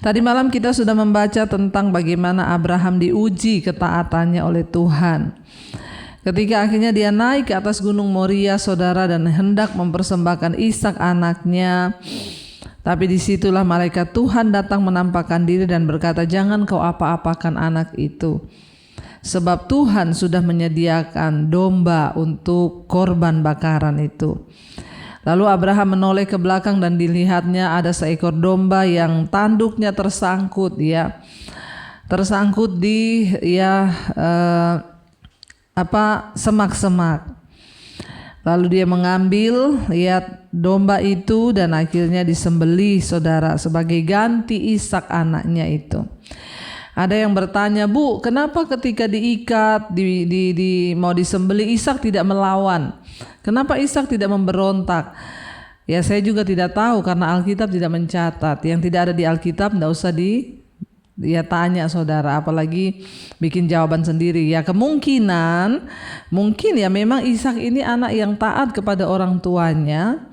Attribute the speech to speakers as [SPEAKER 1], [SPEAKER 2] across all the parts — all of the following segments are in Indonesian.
[SPEAKER 1] Tadi malam kita sudah membaca tentang bagaimana Abraham diuji ketaatannya oleh Tuhan. Ketika akhirnya dia naik ke atas gunung Moria, saudara, dan hendak mempersembahkan Ishak anaknya. Tapi disitulah malaikat Tuhan datang menampakkan diri dan berkata, jangan kau apa-apakan anak itu. Sebab Tuhan sudah menyediakan domba untuk korban bakaran itu. Lalu Abraham menoleh ke belakang dan dilihatnya ada seekor domba yang tanduknya tersangkut tersangkut di semak-semak. Lalu dia mengambil domba itu dan akhirnya disembelih, saudara, sebagai ganti Ishak anaknya itu. Ada yang bertanya, Bu, kenapa ketika diikat mau disembelih Ishak tidak melawan? Kenapa Ishak tidak memberontak? Ya, saya juga tidak tahu karena Alkitab tidak mencatat. Yang tidak ada di Alkitab tidak usah tanya, saudara, apalagi bikin jawaban sendiri. Ya, mungkin memang Ishak ini anak yang taat kepada orang tuanya.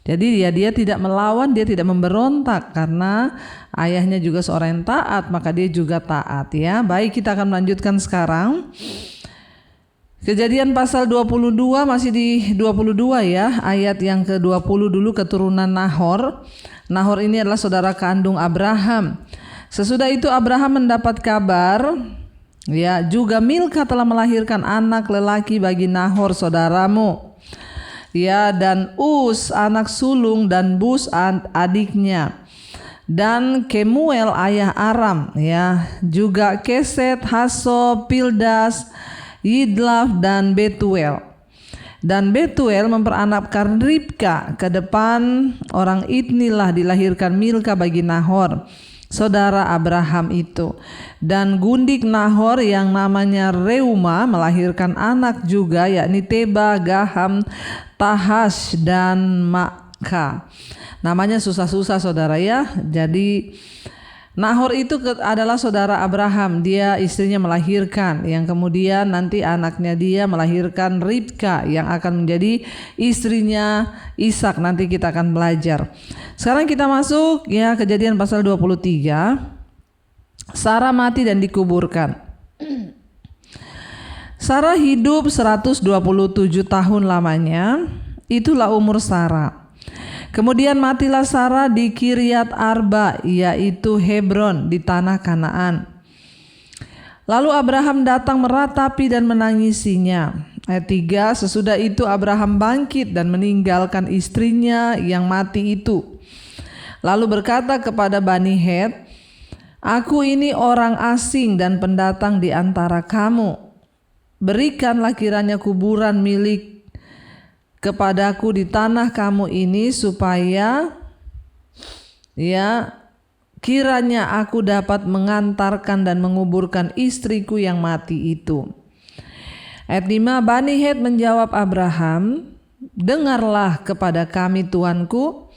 [SPEAKER 1] Jadi dia tidak melawan, dia tidak memberontak karena ayahnya juga seorang yang taat, maka dia juga taat, ya. Baik, kita akan melanjutkan sekarang. Kejadian pasal 22, masih di 22 ya, ayat yang ke-20 dulu, keturunan Nahor. Nahor ini adalah saudara kandung Abraham. Sesudah itu Abraham mendapat kabar, juga Milka telah melahirkan anak lelaki bagi Nahor saudaramu. Dan Uz anak sulung dan Bus adiknya, dan Kemuel ayah Aram, juga Keset, Haso, Pildas, Yidlaf dan Betuel. Dan Betuel memperanakkan Ribka. Ke depan orang inilah dilahirkan Milka bagi Nahor, saudara Abraham itu. Dan gundik Nahor yang namanya Reuma melahirkan anak juga, yakni Teba, Gaham, Tahash dan Maka. Namanya susah-susah, saudara, ya. Jadi Nahor itu adalah saudara Abraham. Dia istrinya melahirkan, yang kemudian nanti anaknya dia melahirkan Ribka yang akan menjadi istrinya Ishak. Nanti kita akan belajar. Sekarang kita masuk Kejadian pasal 23. Sarah mati dan dikuburkan. Sarah hidup 127 tahun lamanya. Itulah umur Sarah. Kemudian matilah Sarah di Kiryat Arba, yaitu Hebron, di tanah Kanaan. Lalu Abraham datang meratapi dan menangisinya. Ayat 3, sesudah itu Abraham bangkit dan meninggalkan istrinya yang mati itu. Lalu berkata kepada Bani Het, aku ini orang asing dan pendatang di antara kamu. Berikanlah kiranya kuburan milik kepadaku di tanah kamu ini, supaya kiranya aku dapat mengantarkan dan menguburkan istriku yang mati itu. Ayat 5, Bani Het menjawab Abraham, dengarlah kepada kami tuanku.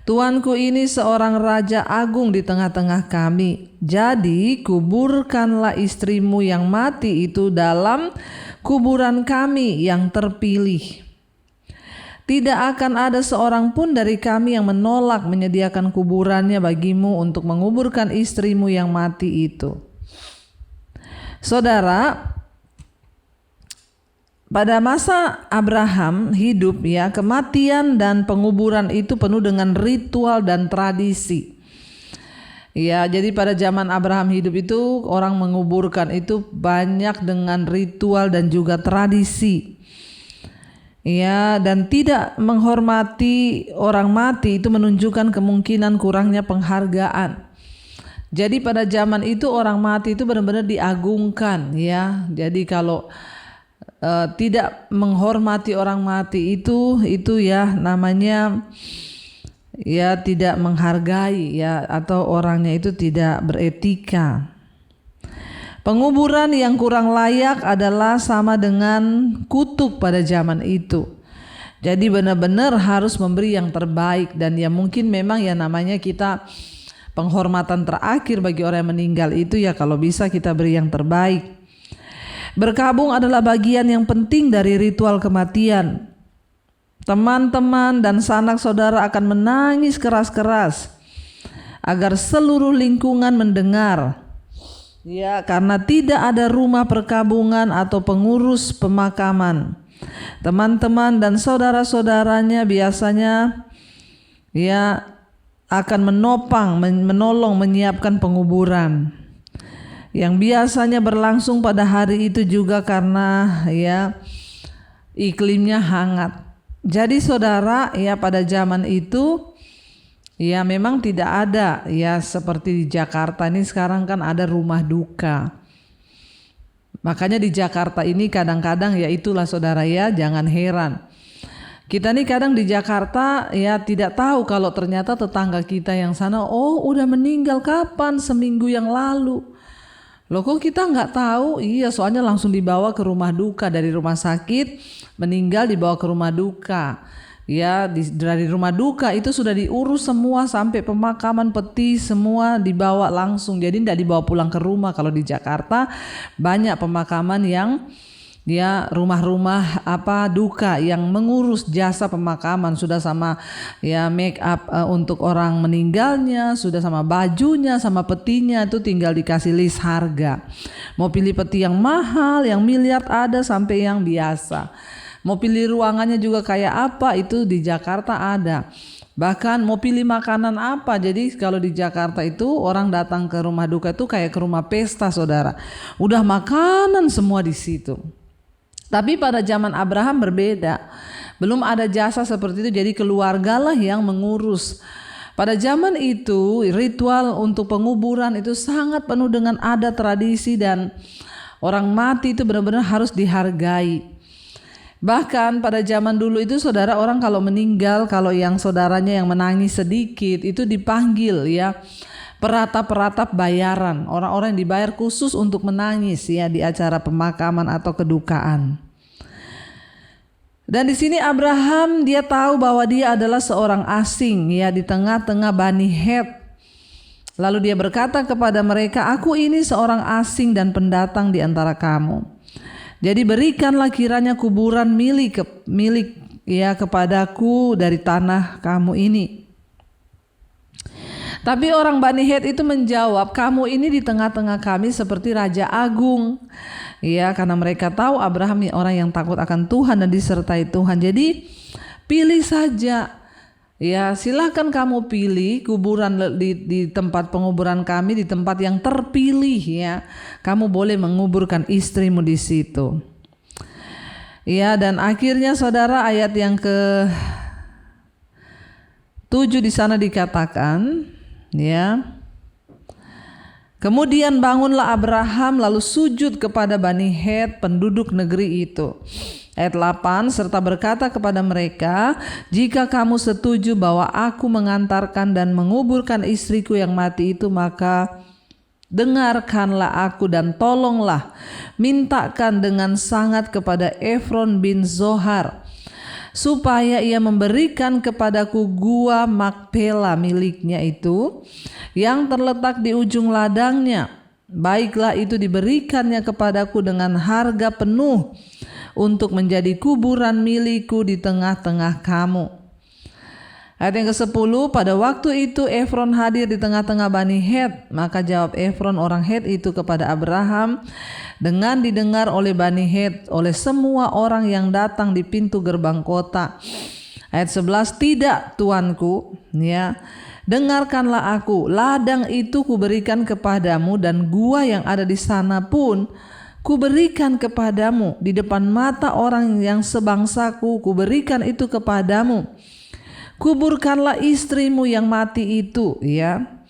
[SPEAKER 1] Tuanku ini seorang raja agung di tengah-tengah kami. Jadi kuburkanlah istrimu yang mati itu dalam kuburan kami yang terpilih. Tidak akan ada seorang pun dari kami yang menolak menyediakan kuburannya bagimu untuk menguburkan istrimu yang mati itu. Saudara, pada masa Abraham hidup, kematian dan penguburan itu penuh dengan ritual dan tradisi. Jadi pada zaman Abraham hidup itu orang menguburkan itu banyak dengan ritual dan juga tradisi. Dan tidak menghormati orang mati itu menunjukkan kemungkinan kurangnya penghargaan. Jadi pada zaman itu orang mati itu benar-benar diagungkan, Jadi kalau tidak menghormati orang mati itu namanya tidak menghargai, atau orangnya itu tidak beretika. Penguburan yang kurang layak adalah sama dengan kutuk pada zaman itu. Jadi benar-benar harus memberi yang terbaik, dan mungkin memang namanya kita penghormatan terakhir bagi orang yang meninggal itu kalau bisa kita beri yang terbaik. Berkabung adalah bagian yang penting dari ritual kematian. Teman-teman dan sanak saudara akan menangis keras-keras agar seluruh lingkungan mendengar. Ya, karena tidak ada rumah perkabungan atau pengurus pemakaman. Teman-teman dan saudara-saudaranya biasanya ya akan menolong menyiapkan penguburan yang biasanya berlangsung pada hari itu juga karena ya iklimnya hangat. Jadi saudara, ya pada zaman itu ya memang tidak ada ya seperti di Jakarta ini sekarang kan ada rumah duka. Makanya di Jakarta ini kadang-kadang ya itulah saudara ya, jangan heran. Kita nih kadang di Jakarta ya tidak tahu kalau ternyata tetangga kita yang sana udah meninggal kapan, seminggu yang lalu. Loh kok kita nggak tahu? Iya, soalnya langsung dibawa ke rumah duka, dari rumah sakit meninggal dibawa ke rumah duka. Ya dari rumah duka itu sudah diurus semua sampai pemakaman, peti semua dibawa langsung. Jadi tidak dibawa pulang ke rumah. Kalau di Jakarta banyak pemakaman yang ya rumah-rumah duka yang mengurus jasa pemakaman, sudah sama ya make up untuk orang meninggalnya, sudah sama bajunya, sama petinya, itu tinggal dikasih list harga. Mau pilih peti yang mahal, yang miliar ada sampai yang biasa. Mau pilih ruangannya juga kayak apa, itu di Jakarta ada. Bahkan mau pilih makanan apa. Jadi kalau di Jakarta itu orang datang ke rumah duka itu kayak ke rumah pesta saudara. Udah makanan semua di situ. Tapi pada zaman Abraham berbeda. Belum ada jasa seperti itu, jadi keluargalah yang mengurus. Pada zaman itu ritual untuk penguburan itu sangat penuh dengan adat tradisi dan orang mati itu benar-benar harus dihargai. Bahkan pada zaman dulu itu saudara, orang kalau meninggal, kalau yang saudaranya yang menangis sedikit itu dipanggil ya peratap-peratap bayaran, orang-orang yang dibayar khusus untuk menangis ya di acara pemakaman atau kedukaan. Dan di sini Abraham dia tahu bahwa dia adalah seorang asing ya di tengah-tengah Bani Het. Lalu dia berkata kepada mereka, "Aku ini seorang asing dan pendatang di antara kamu. Jadi berikanlah kiranya kuburan milik ya kepadaku dari tanah kamu ini." Tapi orang Bani Het itu menjawab, "Kamu ini di tengah-tengah kami seperti Raja Agung." Ya, karena mereka tahu Abraham ini orang yang takut akan Tuhan dan disertai Tuhan. Jadi pilih saja. Ya, silakan kamu pilih kuburan di tempat penguburan kami, di tempat yang terpilih ya. Kamu boleh menguburkan istrimu di situ. Ya, dan akhirnya saudara ayat yang ke-7 di sana dikatakan, ya. Kemudian bangunlah Abraham lalu sujud kepada Bani Het penduduk negeri itu. Ayat 8, serta berkata kepada mereka, "Jika kamu setuju bahwa aku mengantarkan dan menguburkan istriku yang mati itu, maka dengarkanlah aku dan tolonglah mintakan dengan sangat kepada Efron bin Zohar, supaya ia memberikan kepadaku gua Makpela miliknya itu yang terletak di ujung ladangnya. Baiklah itu diberikannya kepadaku dengan harga penuh untuk menjadi kuburan milikku di tengah-tengah kamu." Ayat yang ke-10, pada waktu itu Efron hadir di tengah-tengah Bani Het. Maka jawab Efron orang Het itu kepada Abraham dengan didengar oleh Bani Het, oleh semua orang yang datang di pintu gerbang kota. Ayat 11, "Tidak tuanku, ya, dengarkanlah aku. Ladang itu kuberikan kepadamu dan gua yang ada di sana pun kuberikan kepadamu. Di depan mata orang yang sebangsaku kuberikan itu kepadamu. Kuburkanlah istrimu yang mati itu." Ya.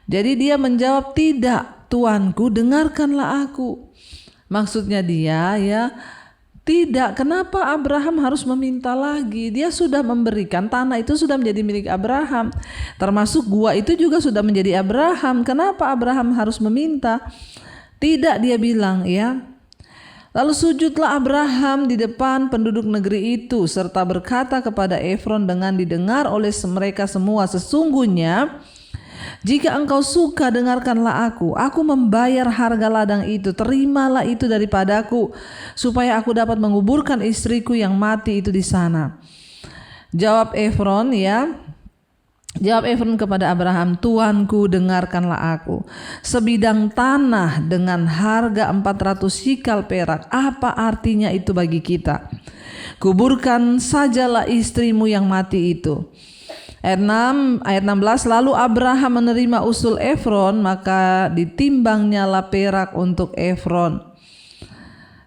[SPEAKER 1] Jadi dia menjawab, "Tidak tuanku, dengarkanlah aku." Maksudnya dia ya tidak, kenapa Abraham harus meminta lagi? Dia sudah memberikan, tanah itu sudah menjadi milik Abraham. Termasuk gua itu juga sudah menjadi Abraham. Kenapa Abraham harus meminta? Tidak, dia bilang ya. Lalu sujudlah Abraham di depan penduduk negeri itu serta berkata kepada Efron dengan didengar oleh mereka semua, "Sesungguhnya jika engkau suka, dengarkanlah aku membayar harga ladang itu, terimalah itu daripadaku supaya aku dapat menguburkan istriku yang mati itu di sana." Jawab Efron ya, Jawab Efron kepada Abraham, "Tuanku, dengarkanlah aku. Sebidang tanah dengan harga 400 shikal perak, apa artinya itu bagi kita? Kuburkan sajalah istrimu yang mati itu." Ayat 16, lalu Abraham menerima usul Efron, maka ditimbangnyalah perak untuk Efron.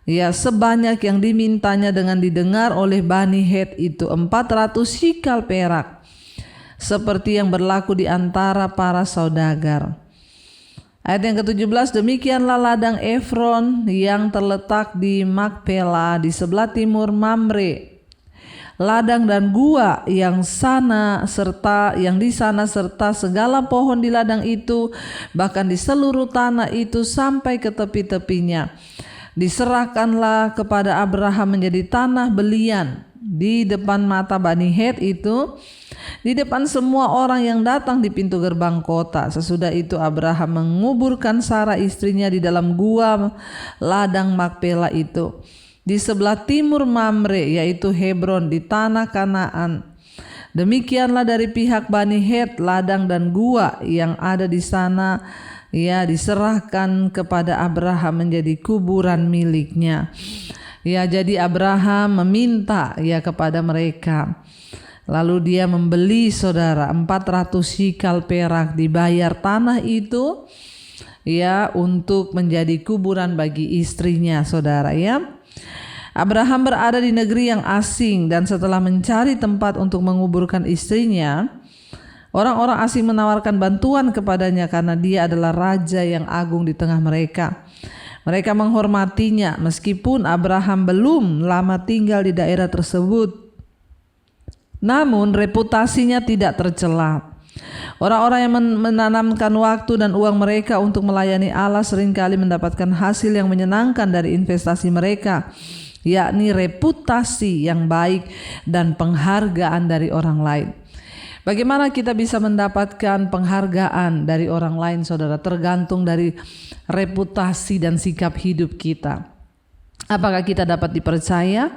[SPEAKER 1] Ya, sebanyak yang dimintanya dengan didengar oleh Bani Het itu 400 shikal perak, seperti yang berlaku di antara para saudagar. Ayat yang ke-17, demikianlah ladang Efron yang terletak di Makpela di sebelah timur Mamre. Ladang dan gua yang di sana serta segala pohon di ladang itu, bahkan di seluruh tanah itu sampai ke tepi-tepinya, diserahkanlah kepada Abraham menjadi tanah belian di depan mata Bani Het itu, di depan semua orang yang datang di pintu gerbang kota. Sesudah itu Abraham menguburkan Sarah istrinya di dalam gua ladang Makpela itu di sebelah timur Mamre, yaitu Hebron, di tanah Kanaan. Demikianlah dari pihak Bani Het, ladang dan gua yang ada di sana ya diserahkan kepada Abraham menjadi kuburan miliknya. Ya, jadi Abraham meminta ya kepada mereka. Lalu dia membeli, saudara, 400 shikal perak, dibayar tanah itu ya untuk menjadi kuburan bagi istrinya, saudara ya. Abraham berada di negeri yang asing, dan setelah mencari tempat untuk menguburkan istrinya, orang-orang asing menawarkan bantuan kepadanya karena dia adalah raja yang agung di tengah mereka. Mereka menghormatinya meskipun Abraham belum lama tinggal di daerah tersebut. Namun reputasinya tidak tercela. Orang-orang yang menanamkan waktu dan uang mereka untuk melayani Allah seringkali mendapatkan hasil yang menyenangkan dari investasi mereka, yakni reputasi yang baik dan penghargaan dari orang lain. Bagaimana kita bisa mendapatkan penghargaan dari orang lain, saudara? Tergantung dari reputasi dan sikap hidup kita. Apakah kita dapat dipercaya?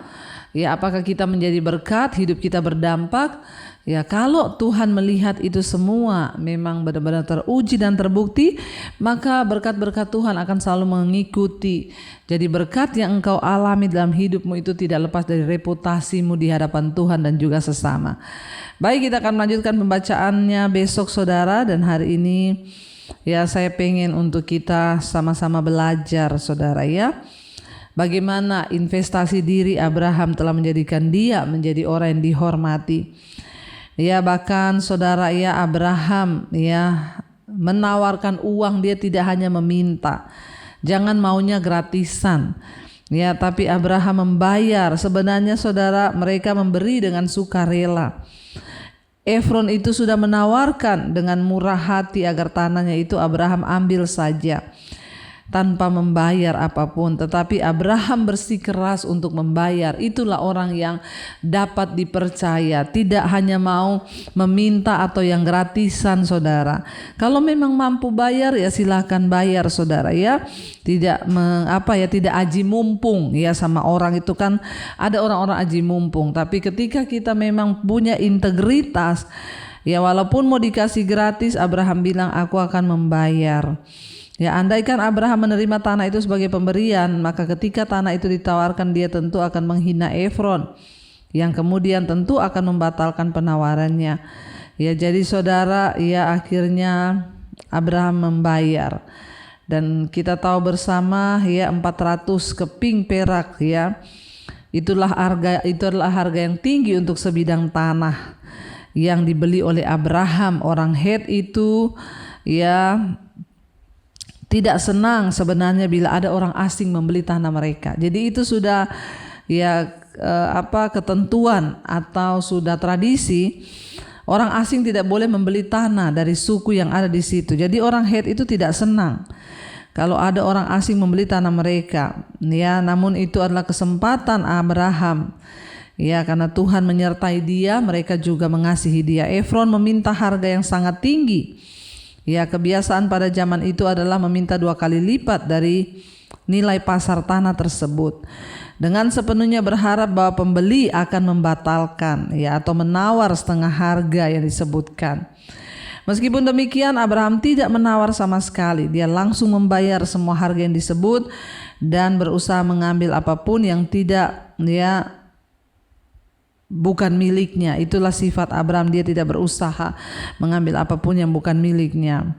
[SPEAKER 1] Ya, apakah kita menjadi berkat, hidup kita berdampak? Ya, kalau Tuhan melihat itu semua memang benar-benar teruji dan terbukti, maka berkat-berkat Tuhan akan selalu mengikuti. Jadi berkat yang engkau alami dalam hidupmu itu tidak lepas dari reputasimu di hadapan Tuhan dan juga sesama. Baik, kita akan melanjutkan pembacaannya besok, saudara, dan hari ini ya saya pengen untuk kita sama-sama belajar, saudara ya. Bagaimana investasi diri Abraham telah menjadikan dia menjadi orang yang dihormati. Ya, bahkan saudara ya, Abraham ya menawarkan uang, dia tidak hanya meminta. Jangan maunya gratisan. Ya, tapi Abraham membayar. Sebenarnya saudara, mereka memberi dengan sukarela. Efron itu sudah menawarkan dengan murah hati agar tanahnya itu Abraham ambil saja tanpa membayar apapun, tetapi Abraham bersikeras untuk membayar. Itulah orang yang dapat dipercaya, tidak hanya mau meminta atau yang gratisan, saudara. Kalau memang mampu bayar ya silakan bayar, saudara ya. Tidak tidak aji mumpung ya sama orang itu, kan ada orang-orang aji mumpung. Tapi ketika kita memang punya integritas, ya walaupun mau dikasih gratis, Abraham bilang aku akan membayar. Ya, andaikan Abraham menerima tanah itu sebagai pemberian, maka ketika tanah itu ditawarkan, dia tentu akan menghina Efron, yang kemudian tentu akan membatalkan penawarannya. Ya, jadi saudara, ya akhirnya Abraham membayar. Dan kita tahu bersama ya 400 keping perak ya. Itu adalah harga yang tinggi untuk sebidang tanah yang dibeli oleh Abraham. Orang Het itu ya tidak senang sebenarnya bila ada orang asing membeli tanah mereka. Jadi itu sudah ya ketentuan atau sudah tradisi, orang asing tidak boleh membeli tanah dari suku yang ada di situ. Jadi orang Het itu tidak senang kalau ada orang asing membeli tanah mereka. Ya, namun itu adalah kesempatan Abraham. Ya, karena Tuhan menyertai dia, mereka juga mengasihi dia. Efron meminta harga yang sangat tinggi. Ya, kebiasaan pada zaman itu adalah meminta 2 kali lipat dari nilai pasar tanah tersebut. dengan sepenuhnya berharap bahwa pembeli akan membatalkan ya atau menawar setengah harga yang disebutkan. Meskipun demikian, Abraham tidak menawar sama sekali. Dia langsung membayar semua harga yang disebut dan berusaha mengambil apapun yang bukan miliknya. Itulah sifat Abraham, dia tidak berusaha mengambil apapun yang bukan miliknya.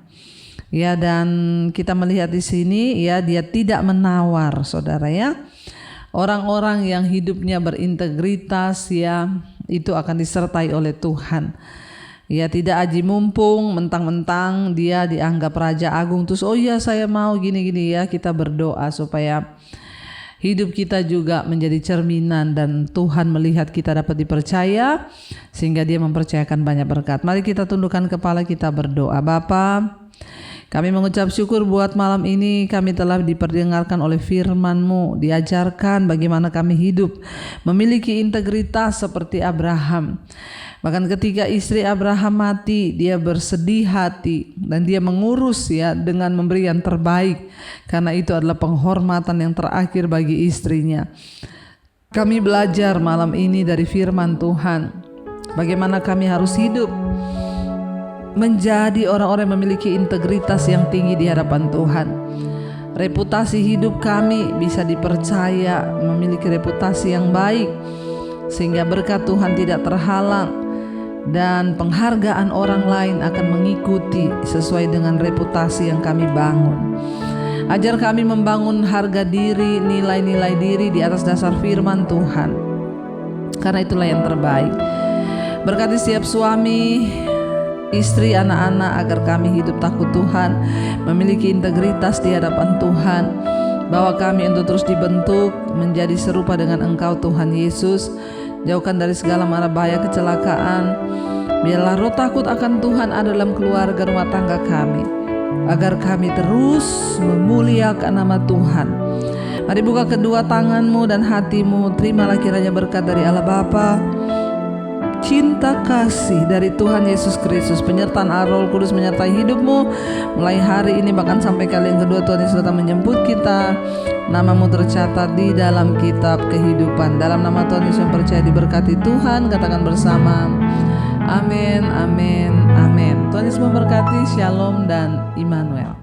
[SPEAKER 1] Ya, dan kita melihat di sini ya, dia tidak menawar, saudara ya. Orang-orang yang hidupnya berintegritas ya, itu akan disertai oleh Tuhan. Ya, tidak aji mumpung, mentang-mentang dia dianggap raja agung terus oh iya saya mau gini-gini ya. Kita berdoa supaya hidup kita juga menjadi cerminan dan Tuhan melihat kita dapat dipercaya sehingga dia mempercayakan banyak berkat. Mari kita tundukkan kepala, kita berdoa. Bapa, kami mengucap syukur buat malam ini kami telah diperdengarkan oleh firman-Mu, diajarkan bagaimana kami hidup memiliki integritas seperti Abraham. Bahkan ketika istri Abraham mati, dia bersedih hati dan dia mengurus ya dengan memberi yang terbaik karena itu adalah penghormatan yang terakhir bagi istrinya. Kami belajar malam ini dari firman Tuhan bagaimana kami harus hidup menjadi orang-orang yang memiliki integritas yang tinggi di hadapan Tuhan. Reputasi hidup kami bisa dipercaya, memiliki reputasi yang baik sehingga berkat Tuhan tidak terhalang dan penghargaan orang lain akan mengikuti sesuai dengan reputasi yang kami bangun. Ajar kami membangun harga diri, nilai-nilai diri di atas dasar firman Tuhan, karena itulah yang terbaik. Berkati setiap suami, istri, anak-anak agar kami hidup takut Tuhan, memiliki integritas di hadapan Tuhan. Bawa kami untuk terus dibentuk menjadi serupa dengan Engkau Tuhan Yesus. Jauhkan dari segala mara bahaya kecelakaan. Biarlah roh takut akan Tuhan ada dalam keluarga rumah tangga kami, agar kami terus memuliakan nama Tuhan. Mari buka kedua tanganmu dan hatimu. Terimalah kiranya berkat dari Allah Bapa, cinta kasih dari Tuhan Yesus Kristus, penyertaan Roh Kudus menyertai hidupmu mulai hari ini bahkan sampai kali yang kedua Tuhan Yesus datang menjemput kita. Namamu tercatat di dalam kitab kehidupan. Dalam nama Tuhan Yesus yang percaya diberkati Tuhan, katakan bersama amin, amin, amin. Tuhan Yesus memberkati. Shalom dan Immanuel.